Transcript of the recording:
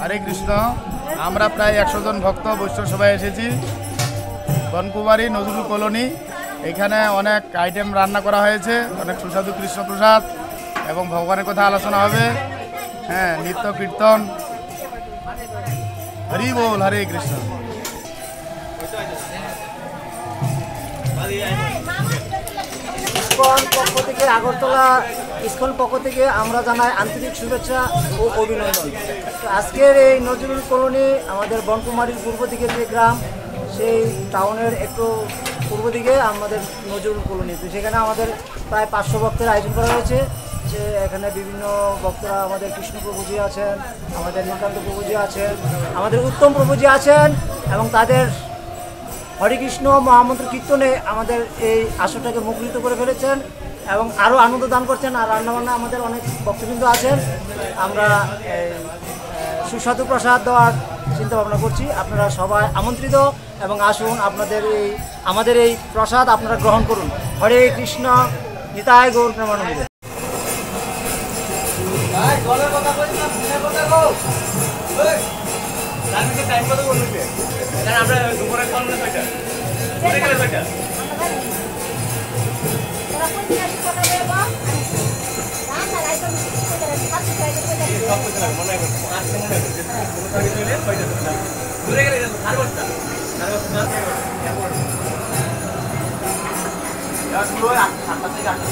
হরে কৃষ্ণ। আমরা প্রায় 100 জন ভক্ত বৈষ্ণব সভায় এসেছি বনকুমারী নজরুল কলোনি। এখানে অনেক আইটেম রান্না করা হয়েছে, অনেক সুস্বাদু কৃষ্ণপ্রসাদ এবং ভগবানের কথা আলোচনা হবে। হ্যাঁ, নৃত্য কীর্তন। হরি বল, হরে কৃষ্ণ। ইসকন পক্ষ থেকে, আগরতলা ইসকন পক্ষ থেকে আমরা জানাই আন্তরিক শুভেচ্ছা ও অভিনন্দন। তো আজকের এই নজরুল কলোনি আমাদের বনকুমারীর পূর্ব দিকে যে গ্রাম, সেই টাউনের একটু পূর্ব দিকে আমাদের নজরুল কলোনি। তো সেখানে আমাদের প্রায় 500 ভক্তের আয়োজন করা হয়েছে। যে এখানে বিভিন্ন ভক্তরা, আমাদের কৃষ্ণ প্রভুজি আছেন, আমাদের নীলকান্ত প্রভুজি আছেন, আমাদের উত্তম প্রভুজি আছেন এবং তাদের হরিকৃষ্ণ মহামন্ত্র কীর্তনে আমাদের এই আসরটাকে মুখরিত করে ফেলেছেন এবং আরও আনন্দ দান করছেন। আর রান্নাবান্না আমাদের অনেক ভক্তবৃন্দ আছেন। আমরা সুস্বাদু প্রসাদ দেওয়ার চিন্তা ভাবনা করছি। আপনারা সবাই আমন্ত্রিত এবং আসুন, আমাদের এই প্রসাদ আপনারা গ্রহণ করুন। হরে কৃষ্ণ, নিতাই গৌর প্রেমানন্দে। আমরা দুপুরে খাওয়ানো কয়টা? ঘুরে গেলে কয়টা? ঘুরে গেলে আর বস্তা শুরু হয় 7টা থেকে 8টা।